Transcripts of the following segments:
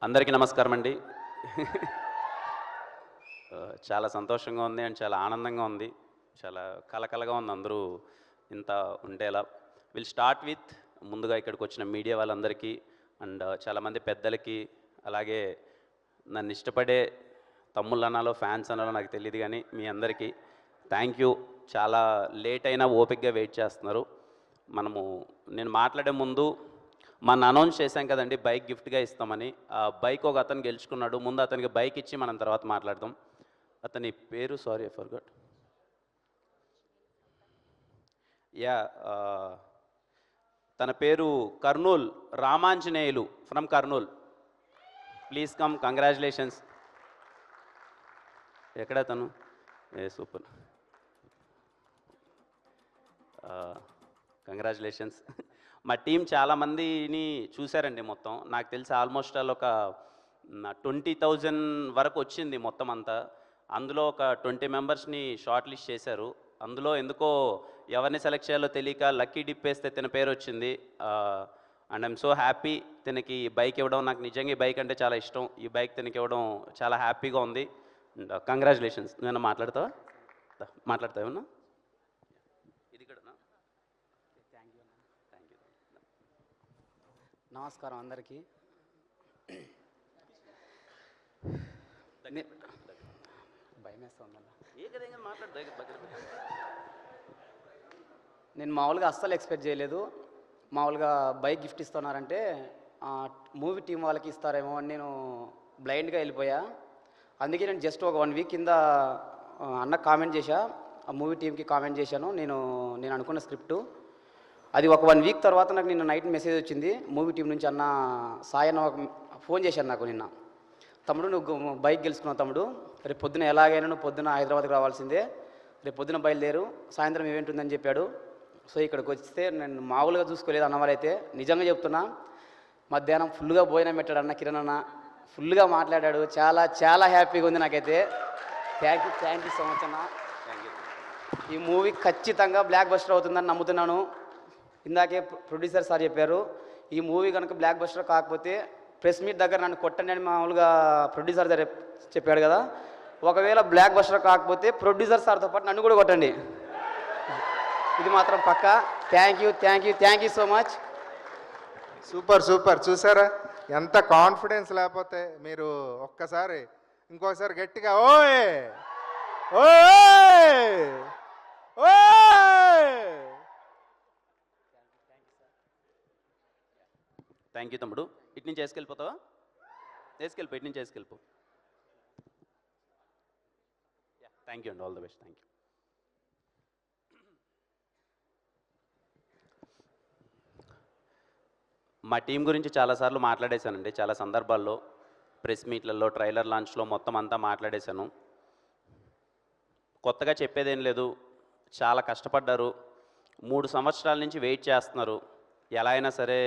అందరికీ నమస్కారం అండి. చాలా సంతోషంగా ఉంది అండ్ చాలా ఆనందంగా ఉంది. చాలా కలకలగా ఉంది అందరూ ఇంత ఉండేలా. విల్ స్టార్ట్ విత్ ముందుగా ఇక్కడికి వచ్చిన మీడియా వాళ్ళందరికీ అండ్ చాలామంది పెద్దలకి, అలాగే నన్ను ఇష్టపడే తమ్ముళ్ళు అనాలో ఫ్యాన్స్ అనాలో నాకు తెలియదు, కానీ మీ అందరికీ థ్యాంక్ యూ. చాలా లేట్ అయినా ఓపిక్గా వెయిట్ చేస్తున్నారు. నేను మాట్లాడే ముందు మన అనౌన్స్ చేశాం కదండి, బైక్ గిఫ్ట్గా ఇస్తామని. ఆ బైక్ ఒక అతను గెలుచుకున్నాడు. ముందు అతనికి బైక్ ఇచ్చి మనం తర్వాత మాట్లాడదాం. అతని పేరు సారీ ఫర్గాట్. యా, తన పేరు Kurnool Ramanjaneyulu from Kurnool. Please come, congratulations. ఎక్కడ తను? Super, congratulations. మా టీం చాలామందిని చూశారండి. మొత్తం నాకు తెలిసి ఆల్మోస్ట్ ఒక 20,000 వరకు వచ్చింది మొత్తం అంతా. అందులో ఒక 20 మెంబర్స్ని షార్ట్ లిస్ట్ చేశారు. అందులో ఎందుకో ఎవరిని సెలెక్ట్ చేయాలో తెలియక లక్కీ డిప్ వేస్తే తన పేరు వచ్చింది. And I'm so happy. తనకి బైక్ ఇవ్వడం, నాకు నిజంగా ఈ బైక్ అంటే చాలా ఇష్టం. ఈ బైక్ తనకి ఇవ్వడం చాలా హ్యాపీగా ఉంది. కంగ్రాచులేషన్స్. నేను మాట్లాడతావా? ఏమన్నా? నమస్కారం అందరికీ. నేను మామూలుగా అస్సలు ఎక్స్పెక్ట్ చేయలేదు. మామూలుగా బైక్ గిఫ్ట్ ఇస్తున్నారంటే మూవీ టీం వాళ్ళకి ఇస్తారేమో అని నేను బ్లైండ్గా వెళ్ళిపోయా. అందుకే నేను జస్ట్ ఒక 1 వీక్ కింద అన్న కామెంట్ చేశా, ఆ మూవీ టీంకి కామెంట్ చేశాను. నేను అనుకున్న స్క్రిప్టు అది ఒక 1 వీక్ తర్వాత నాకు నిన్న నైట్ మెసేజ్ వచ్చింది మూవీ టీం నుంచి. అన్న సాయి అన్న ఫోన్ చేశాను నాకు నిన్న. తమ్ముడు, నువ్వు బైక్ గెలుచుకున్నావు తమ్ముడు, రేపు పొద్దున ఎలాగైనా నువ్వు పొద్దున హైదరాబాద్కి రావాల్సిందే, రేపు పొద్దున బయలుదేరు, సాయంత్రం ఈవెంట్ ఉందని చెప్పాడు. సో ఇక్కడికి వస్తే నేను మామూలుగా చూసుకోలేదు అన్నవారైతే. నిజంగా చెప్తున్నా, మధ్యాహ్నం ఫుల్గా భోజనం పెట్టాడు అన్న కిరణ్ అన్న, ఫుల్గా మాట్లాడాడు. చాలా చాలా హ్యాపీగా ఉంది నాకైతే. థ్యాంక్ యూ సో మచ్ అన్న. ఈ మూవీ ఖచ్చితంగా బ్లాక్ బస్టర్ అవుతుందని నమ్ముతున్నాను. ఇందాకే ప్రొడ్యూసర్ సార్ చెప్పారు, ఈ మూవీ కనుక బ్లాక్ బస్టర్ కాకపోతే ప్రెస్ మీట్ దగ్గర నన్ను కొట్టండి అని మామూలుగా ప్రొడ్యూసర్ సార్ చెప్పాడు కదా. ఒకవేళ బ్లాక్ బస్టర్ కాకపోతే ప్రొడ్యూసర్ సార్తో పాటు నన్ను కూడా కొట్టండి, ఇది మాత్రం పక్కా. Thank you so much. Super. చూసారా ఎంత కాన్ఫిడెన్స్? లేకపోతే మీరు ఒక్కసారి ఇంకోసారి గట్టిగా ఓయ్ ఓయ్ ఓయ్. థ్యాంక్ యూ తమ్ముడు. ఇటు నుంచి వేసుకెళ్ళిపోతావా? ఇటు నుంచి వేసుకెళ్ళిపో. థ్యాంక్ యూ అండి, all the best. Thank you. మా టీం గురించి చాలాసార్లు మాట్లాడేశానండి, చాలా సందర్భాల్లో, ప్రెస్ మీట్లలో, ట్రైలర్ లాంచ్లో మొత్తం అంతా మాట్లాడేశాను. కొత్తగా చెప్పేదేం లేదు. చాలా కష్టపడ్డారు. 3 సంవత్సరాల నుంచి వెయిట్ చేస్తున్నారు. ఎలా అయినా సరే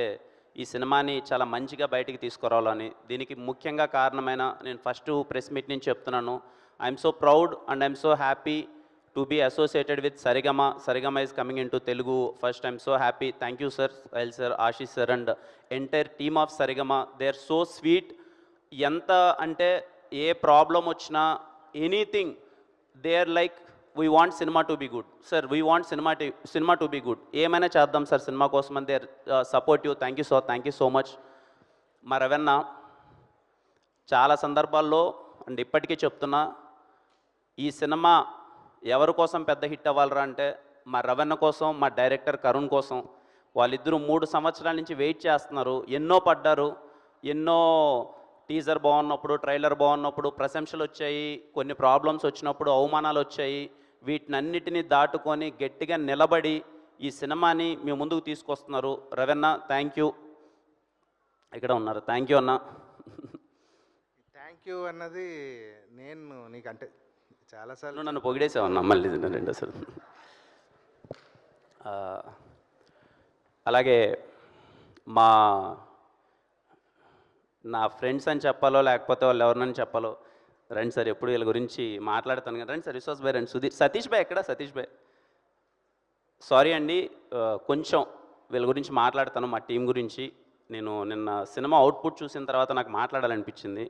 ఈ సినిమాని చాలా మంచిగా బయటికి తీసుకురావాలని. దీనికి ముఖ్యంగా కారణమైన, నేను ఫస్ట్ ప్రెస్ మీట్ నుంచి చెప్తున్నాను, I'm so proud and I'm so happy to be associated with Saregama. Saregama is coming in to Telugu first. I'm so happy. Thank you sir, సైల్ sir, Ashish sir and entire team of Saregama. They are so sweet. ఎంత అంటే ఏ problem వచ్చినా, anything, they are like, we want cinema to be good sir, we want cinema to be good, ఏమైనా చేద్దాం sir cinema కోసం అని they are supportive. Thank you so much. మా రవణ చాలా సందర్భాల్లో అండ్ ఇప్పటికీ చెప్తున్నా, ఈ సినిమా ఎవరి కోసం పెద్ద హిట్ అవ్వాలరా అంటే మా రవణ కోసం, మా డైరెక్టర్ కరుణ్ కోసం. వాళ్ళిద్దరూ 3 సంవత్సరాల నుంచి వెయిట్ చేస్తున్నారు. ఎన్నో పడ్డారు. ఎన్నో టీజర్ బాగున్నప్పుడు, ట్రైలర్ బాగున్నప్పుడు ప్రశంసలు వచ్చాయి, కొన్ని ప్రాబ్లమ్స్ వచ్చినప్పుడు అవమానాలు వచ్చాయి. వీటినన్నిటినీ దాటుకొని గట్టిగా నిలబడి ఈ సినిమాని మీ ముందుకు తీసుకొస్తున్నారు. రవణ, థ్యాంక్ యూ. ఇక్కడ ఉన్నారు. థ్యాంక్ యూ అన్న. థ్యాంక్ యూ అన్నది నేను నీకంటే చాలాసార్లు నన్ను పొగిడేసావన్నా, మళ్ళీ రెండోసారి. అలాగే నా ఫ్రెండ్స్ అని చెప్పాలో లేకపోతే వాళ్ళు ఎవరినని చెప్పాలో, రండి సార్, ఎప్పుడు వీళ్ళ గురించి మాట్లాడతాను కదా. రండి సార్, విశ్వాస్ భాయ్ రండి, సుధీర్, సతీష్ భాయ్ ఎక్కడ? సతీష్ భాయ్, సారీ అండి, కొంచెం వీళ్ళ గురించి మాట్లాడతాను, మా టీం గురించి. నేను నిన్న సినిమా అవుట్పుట్ చూసిన తర్వాత నాకు మాట్లాడాలనిపించింది.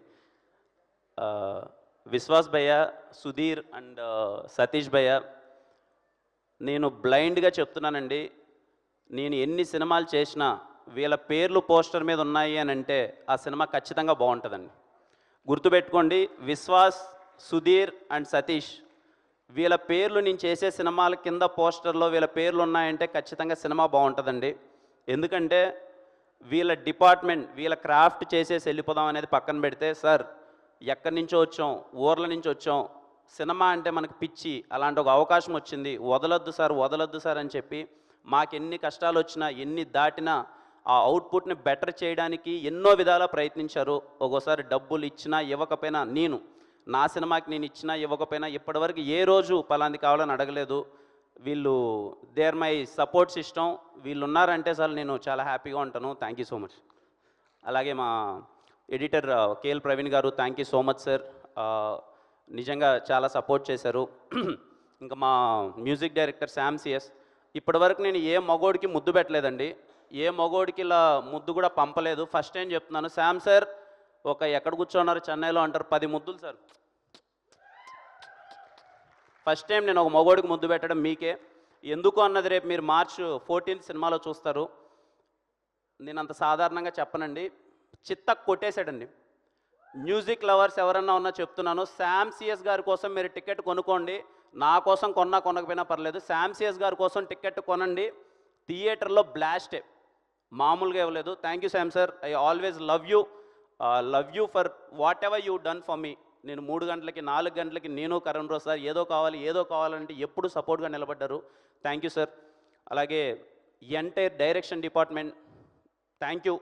విశ్వాస్ భయ్య, సుధీర్ అండ్ సతీష్ భయ్య, నేను బ్లైండ్గా చెప్తున్నానండి, నేను ఎన్ని సినిమాలు చేసినా వీళ్ళ పేర్లు పోస్టర్ మీద ఉన్నాయి అని అంటే ఆ సినిమా ఖచ్చితంగా బాగుంటుందండి. గుర్తుపెట్టుకోండి, విశ్వాస్, సుధీర్ అండ్ సతీష్ వీళ్ళ పేర్లు నేను చేసే సినిమాల కింద పోస్టర్లో వీళ్ళ పేర్లు ఉన్నాయంటే ఖచ్చితంగా సినిమా బాగుంటుందండి. ఎందుకంటే వీళ్ళ డిపార్ట్మెంట్, వీళ్ళ క్రాఫ్ట్ చేసేసి వెళ్ళిపోదాం అనేది పక్కన పెడితే, సార్ ఎక్కడి నుంచో వచ్చాం, ఊర్ల నుంచి వచ్చాం, సినిమా అంటే మనకు పిచ్చి, అలాంటి ఒక అవకాశం వచ్చింది, వదలొద్దు సార్ అని చెప్పి మాకు ఎన్ని కష్టాలు వచ్చినా ఎన్ని దాటినా ఆ అవుట్పుట్ని బెటర్ చేయడానికి ఎన్నో విధాలా ప్రయత్నించారు. ఒక్కోసారి డబ్బులు ఇచ్చినా ఇవ్వకపోయినా, నా సినిమాకి నేను ఇచ్చినా ఇవ్వకపోయినా ఇప్పటివరకు ఏ రోజు పలాంది కావాలని అడగలేదు. వీళ్ళు దేర్ మై సపోర్ట్ సిస్టమ్, వీళ్ళు ఉన్నారంటే సార్ నేను చాలా హ్యాపీగా ఉంటాను. Thank you so much. అలాగే మా ఎడిటర్ కేఎల్ ప్రవీణ్ గారు, thank you so much sir, నిజంగా చాలా సపోర్ట్ చేశారు. ఇంకా మా మ్యూజిక్ డైరెక్టర్ శామ్ సిఎస్, ఇప్పటివరకు నేను ఏ మగోడికి ముద్దు పెట్టలేదండి, ఏ మగోడికి ఇలా ముద్దు కూడా పంపలేదు. ఫస్ట్ టైం చెప్తున్నాను, శామ్ సార్ ఒక ఎక్కడ కూర్చోన్నారు చెన్నైలో అంటారు 10 ముద్దులు సార్. ఫస్ట్ టైం నేను ఒక మగోడికి ముద్దు పెట్టడం మీకే. ఎందుకు అన్నది రేపు మీరు March 14 సినిమాలో చూస్తారు. నేను అంత సాధారణంగా చెప్పనండి, చిత్త కొట్టేశాడండి. మ్యూజిక్ లవర్స్ ఎవరన్నా ఉన్నా చెప్తున్నాను, శామ్ సిఎస్ గారి కోసం మీరు టికెట్ కొనుక్కోండి. నా కోసం కొనకపోయినా పర్లేదు, శామ్ సిఎస్ గారి కోసం టికెట్ కొనండి. థియేటర్లో బ్లాస్టే, మామూలుగా ఇవ్వలేదు. Thank you Sam sir, I always love you for what ever you done for me. నేను 3 గంటలకి 4 గంటలకి నేను కరణ్ రోజ్ సార్ ఏదో కావాలంటే ఎప్పుడు సపోర్ట్గా నిలబడ్డారు. Thank you sir. అలాగే entire direction department, thank you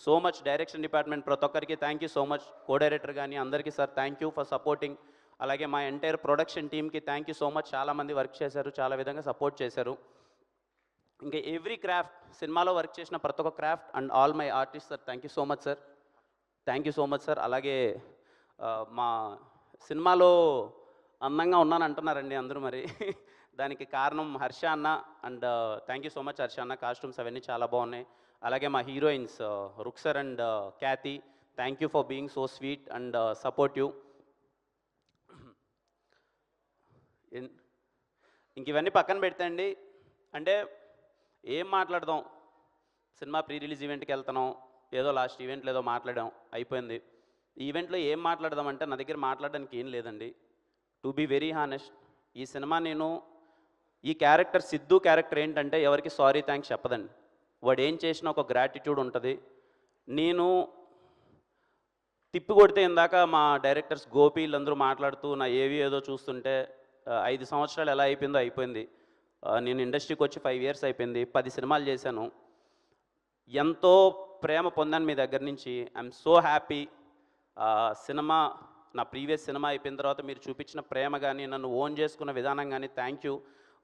so much. Direction department ప్రతి ఒక్కరికి thank you so much. Co director కానీ అందరికీ sir thank you for supporting. అలాగే మా ఎంటైర్ ప్రొడక్షన్ టీమ్కి థ్యాంక్ యూ సో మచ్. చాలామంది వర్క్ చేశారు, చాలా విధంగా సపోర్ట్ చేశారు. ఇంకా ఎవ్రీ క్రాఫ్ట్, సినిమాలో వర్క్ చేసిన ప్రతి ఒక్క craft and all my artist sir, thank you so much sir. Thank you so much sir. అలాగే మా సినిమాలో అందంగా ఉన్నాను అంటున్నారండి అందరూ, మరి దానికి కారణం హర్ష అన్న. And thank you so much Harsha అన్న, కాస్ట్యూమ్స్ అవన్నీ చాలా బాగున్నాయి. అలాగే మా heroines Rukshar and Cathy, thank you for being so sweet and supportive. ఇంక ఇవన్నీ పక్కన పెడితే అండి, అంటే ఏం మాట్లాడదాం, సినిమా ప్రీ రిలీజ్ ఈవెంట్కి వెళ్తున్నాం, ఏదో లాస్ట్ ఈవెంట్లో ఏదో మాట్లాడాం, అయిపోయింది. ఈ ఈవెంట్లో ఏం మాట్లాడదామంటే నా దగ్గర మాట్లాడడానికి ఏం లేదండి. టు బీ వెరీ హానెస్ట్, ఈ సినిమా ఈ క్యారెక్టర్ సిద్ధు క్యారెక్టర్ ఏంటంటే ఎవరికి సారీ థ్యాంక్స్ చెప్పదండి. వాడు ఏం చేసినా ఒక గ్రాటిట్యూడ్ ఉంటుంది. నేను తిప్పి కొడితే ఇందాక మా డైరెక్టర్స్ గోపి వీళ్ళందరూ మాట్లాడుతూ నా ఏదో చూస్తుంటే 5 సంవత్సరాలు ఎలా అయిపోయిందో అయిపోయింది. నేను ఇండస్ట్రీకి వచ్చి 5 years అయిపోయింది, 10 సినిమాలు చేశాను, ఎంతో ప్రేమ పొందాను మీ దగ్గర నుంచి. I'm so happy. సినిమా, నా ప్రీవియస్ సినిమా అయిపోయిన తర్వాత మీరు చూపించిన ప్రేమ కానీ, నన్ను ఓన్ చేసుకున్న విధానం కానీ, థ్యాంక్ యూ.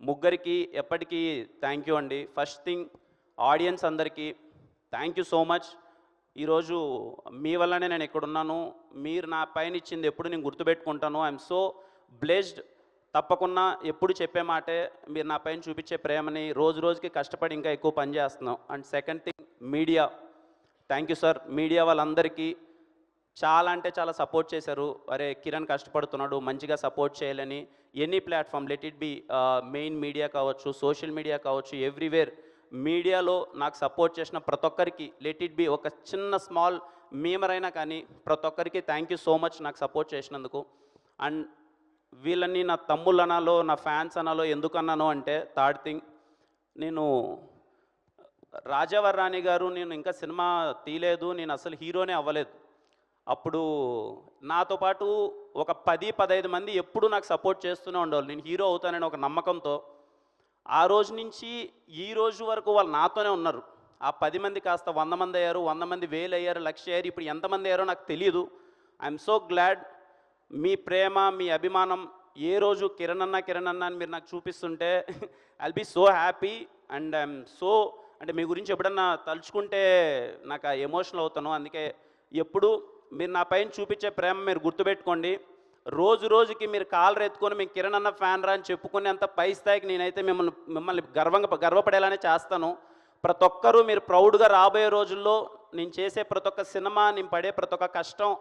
ముగ్గురికి ఎప్పటికీ థ్యాంక్ యూ అండి. ఫస్ట్ థింగ్ ఆడియన్స్ అందరికీ థ్యాంక్ యూ సో మచ్. ఈరోజు మీ వల్లనే నేను ఇక్కడున్నాను. మీరు నా పైన ఇచ్చింది ఎప్పుడు నేను గుర్తుపెట్టుకుంటాను. I'm so blessed. తప్పకుండా ఎప్పుడు చెప్పే మాటే, మీరు నా పైన చూపించే ప్రేమని రోజు రోజుకి కష్టపడి ఇంకా ఎక్కువ పని చేస్తున్నాం. And second thing media, thank you sir. Media వాళ్ళందరికీ చాలా అంటే చాలా సపోర్ట్ చేశారు. అరే కిరణ్ కష్టపడుతున్నాడు, మంచిగా సపోర్ట్ చేయాలని. Any platform, let it be main media కావచ్చు, సోషల్ మీడియా కావచ్చు, ఎవ్రీవేర్ మీడియాలో నాకు సపోర్ట్ చేసిన ప్రతి ఒక్కరికి, లెట్ ఇట్ బి ఒక చిన్న స్మాల్ మీమర్ అయినా కానీ, ప్రతి ఒక్కరికి థ్యాంక్ యూ సో మచ్ నాకు సపోర్ట్ చేసినందుకు. అండ్ వీళ్ళని నా తమ్ముళ్ళు అనాలో, నా ఫ్యాన్స్ అనాలో ఎందుకు అన్నాను అంటే, థర్డ్ థింగ్, నేను రాజావర్ రాణి గారు, నేను ఇంకా సినిమా తీయలేదు, నేను అసలు హీరోనే అవ్వలేదు. అప్పుడు నాతో పాటు ఒక 10-15 మంది ఎప్పుడు నాకు సపోర్ట్ చేస్తూనే ఉండేవాళ్ళు, నేను హీరో అవుతానని ఒక నమ్మకంతో. ఆ రోజు నుంచి ఈ రోజు వరకు వాళ్ళు నాతోనే ఉన్నారు. ఆ 10 మంది కాస్త 100 మంది అయ్యారు, 100 మంది 1000 అయ్యారు, 1,00,000 అయ్యారు, ఇప్పుడు ఎంతమంది అయ్యారో నాకు తెలియదు. I'm so glad. మీ ప్రేమ, మీ అభిమానం ఏ రోజు కిరణ్ అన్న అని మీరు నాకు చూపిస్తుంటే I'll be so happy. And I'm so, అంటే మీ గురించి ఎప్పుడన్నా తలుచుకుంటే నాకు ఎమోషనల్ అవుతాను. అందుకే ఎప్పుడు మీరు నా పైన చూపించే ప్రేమ మీరు గుర్తుపెట్టుకోండి. రోజు రోజుకి మీరు కాలర్ ఎత్తుకొని మేము కిరణ్ అన్న ఫ్యాన్ రా అని చెప్పుకునేంత పై స్థాయికి నేనైతే మిమ్మల్ని గర్వపడేలానే చేస్తాను. ప్రతి ఒక్కరూ మీరు ప్రౌడ్గా రాబోయే రోజుల్లో నేను చేసే ప్రతి ఒక్క సినిమా, నేను పడే ప్రతి ఒక్క కష్టం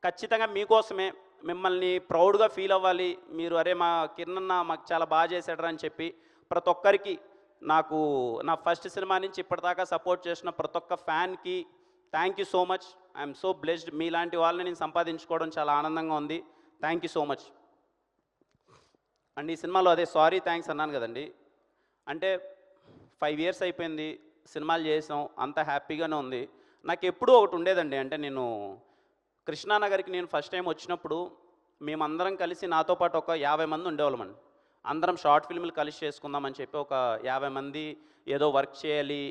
ఖచ్చితంగా మీకోసమే. మిమ్మల్ని ప్రౌడ్గా ఫీల్ అవ్వాలి మీరు. అరే మా కిరణ్ అన్న మాకు చాలా బాగా చేశాడరా అని చెప్పి ప్రతి ఒక్కరికి, నాకు నా ఫస్ట్ సినిమా నుంచి ఇప్పటిదాకా సపోర్ట్ చేసిన ప్రతి ఒక్క ఫ్యాన్కి thank you so much. I'm so blessed. మీలాంటి వాళ్ళని నేను సంపాదించుకోవడం చాలా ఆనందంగా ఉంది. Thank you so much. And ఈ సినిమాలో అదే సారీ థ్యాంక్స్ అన్నాను కదండి, అంటే 5 years అయిపోయింది, సినిమాలు చేసాం, అంత హ్యాపీగానే ఉంది. నాకు ఎప్పుడూ ఒకటి ఉండేదండి, అంటే నేను కృష్ణానగర్కి నేను ఫస్ట్ టైం వచ్చినప్పుడు మేమందరం కలిసి, నాతో పాటు ఒక 50 మంది ఉండేవాళ్ళమండి. అందరం షార్ట్ ఫిల్మ్లు కలిసి చేసుకుందామని చెప్పి ఒక 50 మంది ఏదో వర్క్ చేయాలి.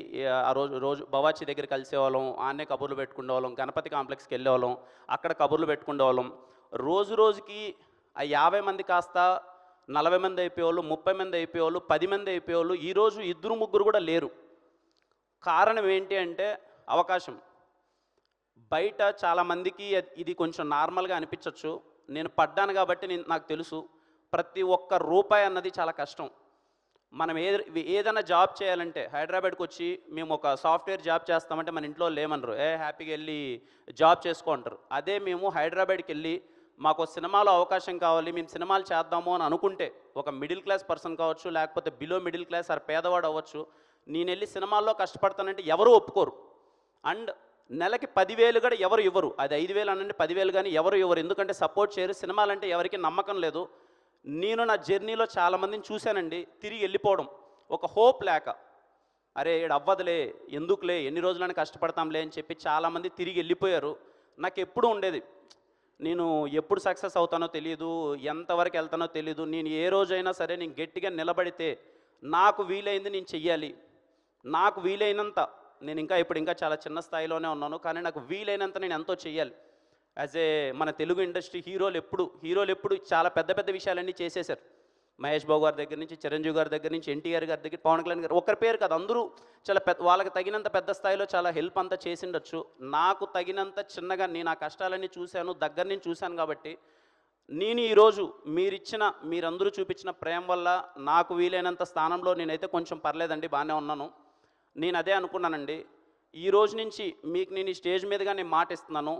ఆ రోజు బవాచి దగ్గర కలిసేవాళ్ళం, ఆన్నే కబుర్లు పెట్టుకునేవాళ్ళం, గణపతి కాంప్లెక్స్కి వెళ్ళేవాళ్ళం, అక్కడ కబుర్లు పెట్టుకునేవాళ్ళం. రోజుకి ఆ 50 మంది కాస్త 40 మంది అయిపోయేవాళ్ళు, 30 మంది అయిపోయేవాళ్ళు, 10 మంది అయిపోయేవాళ్ళు. ఈరోజు 2-3 కూడా లేరు. కారణం ఏంటి అంటే అవకాశం. బయట చాలామందికి ఇది కొంచెం నార్మల్గా అనిపించవచ్చు, నేను పడ్డాను కాబట్టి నాకు తెలుసు. ప్రతి ఒక్క రూపాయి అన్నది చాలా కష్టం. మనం ఏదైనా జాబ్ చేయాలంటే హైదరాబాద్కి వచ్చి మేము ఒక సాఫ్ట్వేర్ జాబ్ చేస్తామంటే మన ఇంట్లో లేమనరు, హ్యాపీగా వెళ్ళి జాబ్ చేసుకో అంటారు. అదే మేము హైదరాబాద్కి వెళ్ళి మాకు సినిమాలో అవకాశం కావాలి, మేము సినిమాలు చేద్దాము అని అనుకుంటే, ఒక మిడిల్ క్లాస్ పర్సన్ కావచ్చు, లేకపోతే బిలో మిడిల్ క్లాస్ ఆర్ పేదవాడు అవ్వచ్చు, నేను వెళ్ళి సినిమాల్లో కష్టపడతానంటే ఎవరు ఒప్పుకోరు. అండ్ నెలకి 10,000 కూడా ఎవరు ఇవ్వరు. అది 5,000 అనండి, 10,000 కానీ ఎవరు ఇవ్వరు. ఎందుకంటే సపోర్ట్ చేయరు. సినిమాలంటే ఎవరికి నమ్మకం లేదు. నేను నా జర్నీలో చాలామందిని చూశానండి తిరిగి వెళ్ళిపోవడం, ఒక హోప్ లేక, అరే ఈడు అవ్వదులే, ఎందుకులే, ఎన్ని రోజులని కష్టపడతాంలే అని చెప్పి చాలామంది తిరిగి వెళ్ళిపోయారు. నాకు ఎప్పుడూ ఉండేది, నేను ఎప్పుడు సక్సెస్ అవుతానో తెలియదు, ఎంతవరకు వెళ్తానో తెలియదు. నేను ఏ రోజైనా సరే నేను గట్టిగా నిలబడితే నాకు వీలైంది నేను చెయ్యాలి. నాకు వీలైనంత, నేను ఇప్పుడు ఇంకా చాలా చిన్న స్థాయిలోనే ఉన్నాను, కానీ నాకు వీలైనంత నేను ఎంతో చెయ్యాలి. యాజ్ ఏ మన తెలుగు ఇండస్ట్రీ హీరోలు ఎప్పుడు చాలా పెద్ద పెద్ద విషయాలన్నీ చేసేశారు. మహేష్ బాబు గారి దగ్గర నుంచి, చిరంజీవి గారి దగ్గర నుంచి, ఎన్టీఆర్ గారి దగ్గర, పవన్ కళ్యాణ్ గారు, ఒకరి పేరు కాదు, అందరూ చాలా వాళ్ళకి తగినంత పెద్ద స్థాయిలో చాలా హెల్ప్ అంతా చేసిండొచ్చు. నాకు తగినంత చిన్నగా నేను ఆ కష్టాలన్నీ చూశాను, దగ్గర నుంచి చూశాను. కాబట్టి నేను ఈరోజు మీరందరూ చూపించిన ప్రేమ వల్ల నాకు వీలైనంత స్థానంలో నేనైతే కొంచెం పర్లేదండి, బాగానే ఉన్నాను. నేను అదే అనుకున్నానండి, ఈ రోజు నుంచి మీకు నేను ఈ స్టేజ్ మీదుగా నేను మాట ఇస్తున్నాను.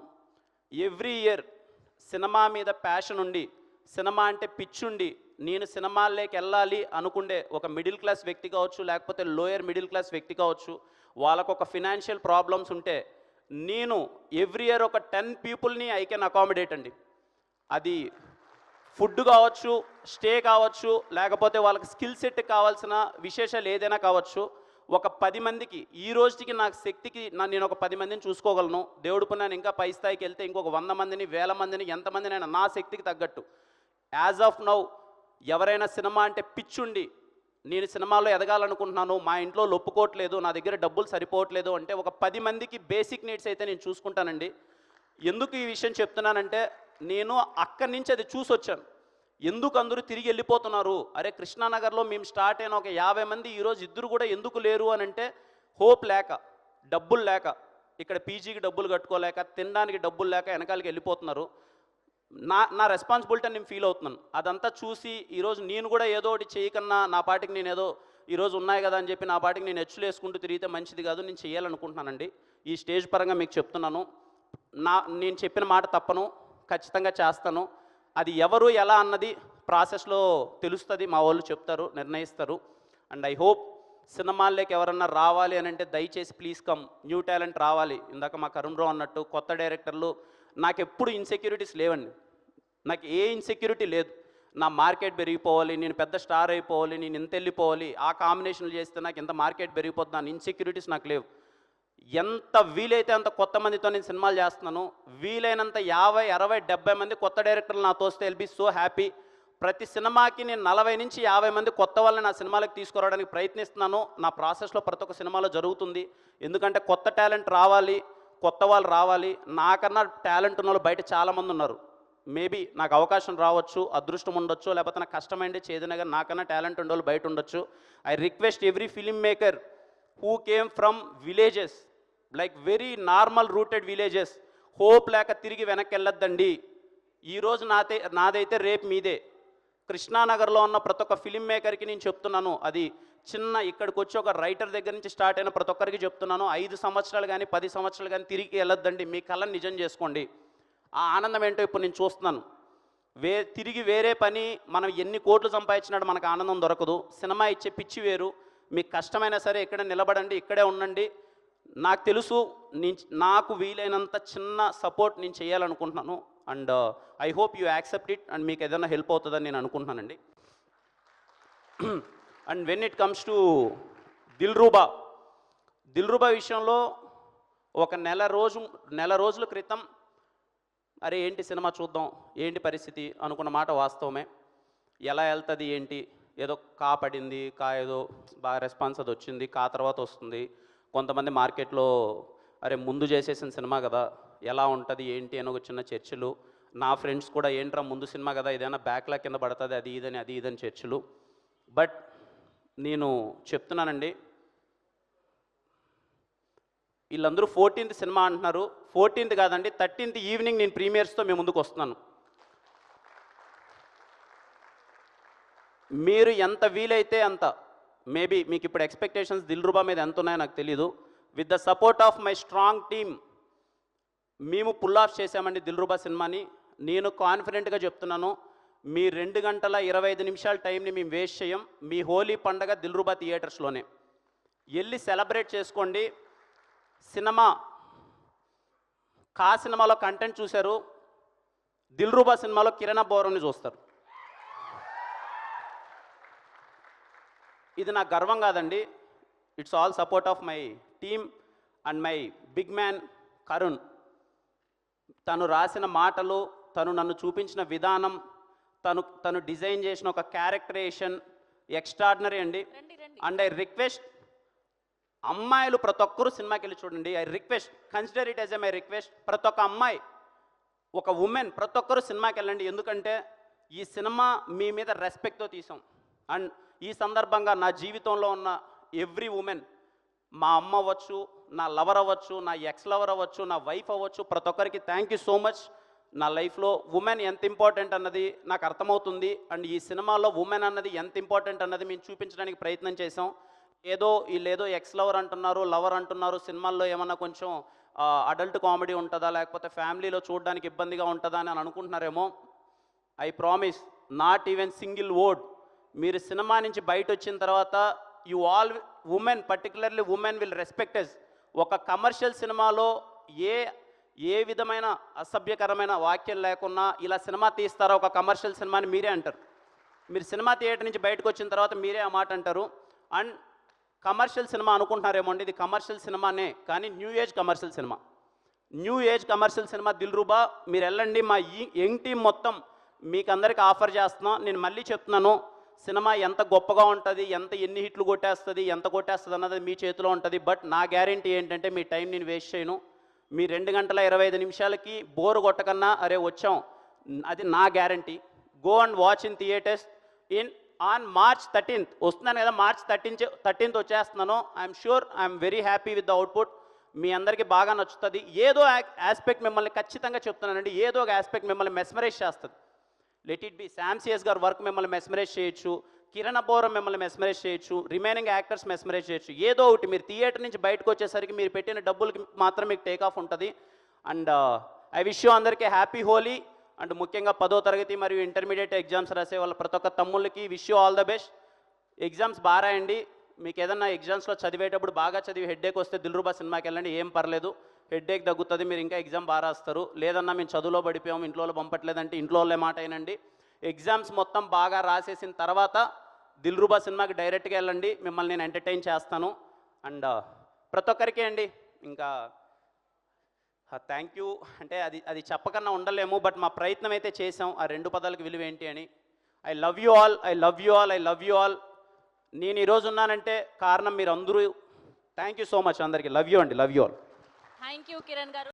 ఎవ్రీ ఇయర్ సినిమా మీద ప్యాషన్ ఉండి, సినిమా అంటే పిచ్చుండి, నేను సినిమాల్లోకి వెళ్ళాలి అనుకుండే ఒక మిడిల్ క్లాస్ వ్యక్తి కావచ్చు, లేకపోతే లోయర్ మిడిల్ క్లాస్ వ్యక్తి కావచ్చు, వాళ్ళకు ఒక ఫినాన్షియల్ ప్రాబ్లమ్స్ ఉంటే, నేను ఎవ్రీ ఇయర్ ఒక 10 పీపుల్ని ఐ కెన్ అకామిడేట్ అండి. అది ఫుడ్ కావచ్చు, స్టే కావచ్చు, లేకపోతే వాళ్ళకి స్కిల్ సెట్ కావాల్సిన విశేషాలు ఏదైనా కావచ్చు. ఒక 10 మందికి ఈ రోజుకి నాకు శక్తికి నేను ఒక 10 మందిని చూసుకోగలను. దేవుడు పుణ్యాన్ని ఇంకా పై స్థాయికి వెళ్తే ఇంకొక 100 మందిని, 1000 మందిని, ఎంతమందినైనా నా శక్తికి తగ్గట్టు. యాజ్ ఆఫ్ నౌ ఎవరైనా సినిమా అంటే పిచ్చుండి, నేను సినిమాలో ఎదగాలనుకుంటున్నాను, మా ఇంట్లో ఒప్పుకోవట్లేదు, నా దగ్గర డబ్బులు సరిపోవట్లేదు అంటే, ఒక 10 మందికి బేసిక్ నీడ్స్ అయితే నేను చూసుకుంటానండి. ఎందుకు ఈ విషయం చెప్తున్నానంటే, నేను అక్కడి నుంచి అది చూసి వచ్చాను. ఎందుకు అందరూ తిరిగి వెళ్ళిపోతున్నారు? అరే కృష్ణానగర్లో మేము స్టార్ట్ అయిన ఒక 50 మంది ఈరోజు 2 కూడా ఎందుకు లేరు అని అంటే, హోప్ లేక, డబ్బులు లేక, ఇక్కడ పీజీకి డబ్బులు కట్టుకోలేక, తినడానికి డబ్బులు లేక వెనకాలకి వెళ్ళిపోతున్నారు. నా రెస్పాన్సిబిలిటీ నేను ఫీల్ అవుతున్నాను. అదంతా చూసి ఈరోజు నేను కూడా ఏదో ఒకటి చేయకన్నా, నా పాటికి నేను ఏదో ఈరోజు ఉన్నాయి కదా అని చెప్పి నా పాటికి నేను హెచ్చులు వేసుకుంటూ తిరిగితే మంచిది కాదు. నేను చేయాలనుకుంటున్నానండి. ఈ స్టేజ్ పరంగా మీకు చెప్తున్నాను, నేను చెప్పిన మాట తప్పను, ఖచ్చితంగా చేస్తాను. అది ఎవరు ఎలా అన్నది ప్రాసెస్లో తెలుస్తుంది, మా వాళ్ళు చెప్తారు, నిర్ణయిస్తారు. అండ్ ఐ హోప్ సినిమాల్లోకి ఎవరన్నా రావాలి అని అంటే దయచేసి ప్లీజ్ కమ్, న్యూ టాలెంట్ రావాలి. ఇందాక మా కరుణ్ రావు అన్నట్టు కొత్త డైరెక్టర్లు, నాకు ఎప్పుడు ఇన్సెక్యూరిటీస్ లేవండి. నాకు ఏ ఇన్సెక్యూరిటీ లేదు. నా మార్కెట్ పెరిగిపోవాలి, నేను పెద్ద స్టార్ అయిపోవాలి, నేను ఇంత వెళ్ళిపోవాలి, ఆ కాంబినేషన్లు చేస్తే నాకు ఇంత మార్కెట్ పెరిగిపోతుంది, నా ఇన్సెక్యూరిటీస్ నాకు లేవు. ఎంత వీలైతే అంత కొత్త మందితో నేను సినిమాలు చేస్తున్నాను. వీలైనంత 50, 60, 70 మంది కొత్త డైరెక్టర్లు నాతో వస్తే విల్ బీ సో హ్యాపీ. ప్రతి సినిమాకి నేను 40 నుంచి 50 మంది కొత్త వాళ్ళని నా సినిమాలకు తీసుకురావడానికి ప్రయత్నిస్తున్నాను. నా ప్రాసెస్లో ప్రతి ఒక్క సినిమాలో జరుగుతుంది. ఎందుకంటే కొత్త టాలెంట్ రావాలి, కొత్త వాళ్ళు రావాలి. నాకన్నా టాలెంట్ ఉన్న వాళ్ళు బయట చాలామంది ఉన్నారు. మేబీ నాకు అవకాశం రావచ్చు, అదృష్టం ఉండొచ్చు, లేకపోతే నాకు కష్టమైంది చేదైనా కానీ నాకన్నా టాలెంట్ ఉండే వాళ్ళు బయట ఉండొచ్చు. I request every film maker who came from villages, like very normal rooted villages, hope లేక తిరిగి వెనక్కి వెళ్ళొద్దండి. ఈరోజు నాదైతే రేపు మీదే. కృష్ణానగర్లో ఉన్న ప్రతి ఒక్క ఫిలిం మేకర్కి నేను చెప్తున్నాను, అది ఇక్కడికి వచ్చి ఒక రైటర్ దగ్గర నుంచి స్టార్ట్ అయిన ప్రతి ఒక్కరికి చెప్తున్నాను, 5 సంవత్సరాలు కానీ 10 సంవత్సరాలు కానీ తిరిగి వెళ్ళొద్దండి, మీ కళను నిజం చేసుకోండి. ఆ ఆనందం ఏంటో ఇప్పుడు నేను చూస్తున్నాను. తిరిగి వేరే పని మనం ఎన్ని కోట్లు సంపాదించినాడు మనకు ఆనందం దొరకదు. సినిమా ఇచ్చే పిచ్చి వేరు. మీకు కష్టమైనా సరే ఇక్కడ నిలబడండి, ఇక్కడే ఉండండి. నాకు తెలుసు, నాకు వీలైనంత చిన్న సపోర్ట్ నేను చేయాలనుకుంటున్నాను. And I hope you accept it. And మీకు ఏదైనా హెల్ప్ అవుతుందని నేను అనుకుంటున్నానండి. And when it comes to Dilruba విషయంలో ఒక నెల రోజుల క్రితం అరే ఏంటి సినిమా చూద్దాం, ఏంటి పరిస్థితి అనుకున్న మాట వాస్తవమే. ఎలా వెళ్తుంది ఏంటి, ఏదో పడింది, ఏదో బాగా రెస్పాన్స్ అది వచ్చింది, తర్వాత వస్తుంది. కొంతమంది మార్కెట్లో అరే ముందు చేసేసిన సినిమా కదా, ఎలా ఉంటుంది ఏంటి అని ఒక చిన్న చర్చలు. నా ఫ్రెండ్స్ కూడా ఏంట్రా ముందు సినిమా కదా, ఏదైనా బ్యాక్లాగ్ కింద పడుతుంది, అది ఇదని చర్చలు. బట్ నేను చెప్తున్నానండి, వీళ్ళందరూ 14th సినిమా అంటున్నారు. 14th కాదండి, 13th ఈవినింగ్ నేను ప్రీమియర్స్తో మేము ముందుకు వస్తున్నాను. మీరు ఎంత వీలైతే అంత, మేబీ మీకు ఇప్పుడు ఎక్స్పెక్టేషన్స్ దిల్రూబా మీద ఎంత ఉన్నాయో నాకు తెలీదు. With the support of my strong team మేము పుల్ ఆఫ్ చేసామండి దిల్రూబా సినిమాని. నేను కాన్ఫిడెంట్గా చెప్తున్నాను, మీ 2 గంటల 25 నిమిషాల టైంని మేము వేస్ట్ చేయం. మీ హోలీ పండగ దిల్రూబా థియేటర్స్లోనే వెళ్ళి సెలబ్రేట్ చేసుకోండి. సినిమా సినిమాలో కంటెంట్ చూశారు, దిల్రూబా సినిమాలో కిరణ్ అబ్బోరంని చూస్తారు. ఇది నాకు గర్వం కాదండి, it's all support of my team and my big man Karun. తను రాసిన మాటలు, తను నన్ను చూపించిన విధానం, తను డిజైన్ చేసిన ఒక క్యారెక్టరేషన్ ఎక్స్ట్రాడినరీ అండి. అండ్ ఐ రిక్వెస్ట్ అమ్మాయిలు ప్రతి ఒక్కరూ సినిమాకి వెళ్ళి చూడండి. I request, consider it as my request. ప్రతి ఒక్క అమ్మాయి, ఒక ఉమెన్, ప్రతి ఒక్కరూ సినిమాకి వెళ్ళండి. ఎందుకంటే ఈ సినిమా మీ మీద రెస్పెక్ట్తో తీసాం. అండ్ ఈ సందర్భంగా నా జీవితంలో ఉన్న ఎవ్రీ ఉమెన్, మా అమ్మ అవ్వచ్చు, నా లవర్ అవ్వచ్చు, నా ఎక్స్ లవర్ అవ్వచ్చు, నా వైఫ్ అవ్వచ్చు, ప్రతి ఒక్కరికి థ్యాంక్ యూ సో మచ్. నా లైఫ్లో ఉమెన్ ఎంత ఇంపార్టెంట్ అన్నది నాకు అర్థమవుతుంది. అండ్ ఈ సినిమాలో ఉమెన్ అన్నది ఎంత ఇంపార్టెంట్ అన్నది మేము చూపించడానికి ప్రయత్నం చేసాం. వీళ్ళేదో ఎక్స్ లవర్ అంటున్నారు, లవర్ అంటున్నారు, సినిమాల్లో ఏమన్నా కొంచెం అడల్ట్ కామెడీ ఉంటుందా, లేకపోతే ఫ్యామిలీలో చూడడానికి ఇబ్బందిగా ఉంటుందా అని అనుకుంటున్నారేమో. I promise, not even single word. మీరు సినిమా నుంచి బయట వచ్చిన తర్వాత you all women, particularly women will respect us. ఒక కమర్షియల్ సినిమాలో ఏ విధమైన అసభ్యకరమైన వాక్యం లేకున్నా ఇలా సినిమా తీస్తారా ఒక కమర్షియల్ సినిమాని మీరే అంటారు. మీరు సినిమా థియేటర్ నుంచి బయటకు వచ్చిన తర్వాత మీరే ఆ మాట అంటారు. అండ్ కమర్షియల్ సినిమా అనుకుంటున్నారేమో అండి, ఇది కమర్షియల్ సినిమానే, కానీ new age commercial cinema Dilruba. మీరు వెళ్ళండి, మా యంగ్ టీం మొత్తం మీకు అందరికీ ఆఫర్ చేస్తున్నాం. నేను మళ్ళీ చెప్తున్నాను, సినిమా ఎంత గొప్పగా ఉంటుంది, ఎన్ని హిట్లు కొట్టేస్తుంది, ఎంత కొట్టేస్తుంది అన్నది మీ చేతిలో ఉంటుంది. బట్ నా గ్యారంటీ ఏంటంటే మీ టైం నేను వేస్ట్ చేయను. మీ 2 గంటల 25 నిమిషాలకి బోరు కొట్టకన్నా అరే వచ్చాం, అది నా guarantee. Go and watch in theatres on March 13th వస్తున్నాను కదా, March 13th వచ్చేస్తున్నాను. I'm sure, I'm very happy with the output. మీ అందరికీ బాగా నచ్చుతుంది. ఏదో ఆస్పెక్ట్ మిమ్మల్ని, ఖచ్చితంగా చెప్తున్నానండి, ఏదో ఒక ఆస్పెక్ట్ మిమ్మల్ని మెస్మరైజ్ చేస్తుంది. Let it be Sam CS గారి వర్క్ మిమ్మల్ని మెస్మరైజ్ చేయొచ్చు, కిరణ్ అబ్బోరం మిమ్మల్ని మెస్మరైజ్ చేయొచ్చు, రిమైనింగ్ యాక్టర్స్ మెస్మరైజ్ చేయొచ్చు. ఏదో ఒకటి మీరు థియేటర్ నుంచి బయటకు వచ్చేసరికి మీరు పెట్టిన డబ్బులకి మాత్రం మీకు టేక్ ఆఫ్ ఉంటుంది. అండ్ ఐ విష్ యూ అందరికీ హ్యాపీ హోలీ. అండ్ ముఖ్యంగా 10వ తరగతి మరియు ఇంటర్మీడియట్ ఎగ్జామ్స్ రాసే వాళ్ళ ప్రతి ఒక్క తమ్ముళ్ళకి wish you all the best. Exams బాగా రాయండి. మీకు ఏదన్నా ఎగ్జామ్స్లో చదివేటప్పుడు బాగా చదివి హెడ్ఏక్ వస్తే దిల్రూబా సినిమాకి వెళ్ళండి, ఏం పర్లేదు, హెడ్ఏక్ తగ్గుతుంది, మీరు ఇంకా ఎగ్జామ్ బాగా రాస్తారు. లేదన్నా మేము చదువులో పడిపోయాము, ఇంట్లో పంపట్లేదంటే ఇంట్లో వాళ్ళే మాట అయినండి. ఎగ్జామ్స్ మొత్తం బాగా రాసేసిన తర్వాత దిల్రూబా సినిమాకి డైరెక్ట్గా వెళ్ళండి, మిమ్మల్ని నేను ఎంటర్టైన్ చేస్తాను. అండ్ ప్రతి ఒక్కరికి అండి ఇంకా థ్యాంక్ యూ అంటే అది చెప్పకన్నా ఉండలేము. బట్ మా ప్రయత్నం అయితే చేసాం, ఆ 2 పదాలకు విలువ ఏంటి అని. I love you all, I love you all, I love you all. నేను ఈరోజు ఉన్నానంటే కారణం మీరు అందరూ. థ్యాంక్ యూ సో మచ్ అందరికీ. లవ్ యూ అండి, love you all. Thank you Kiran గారు.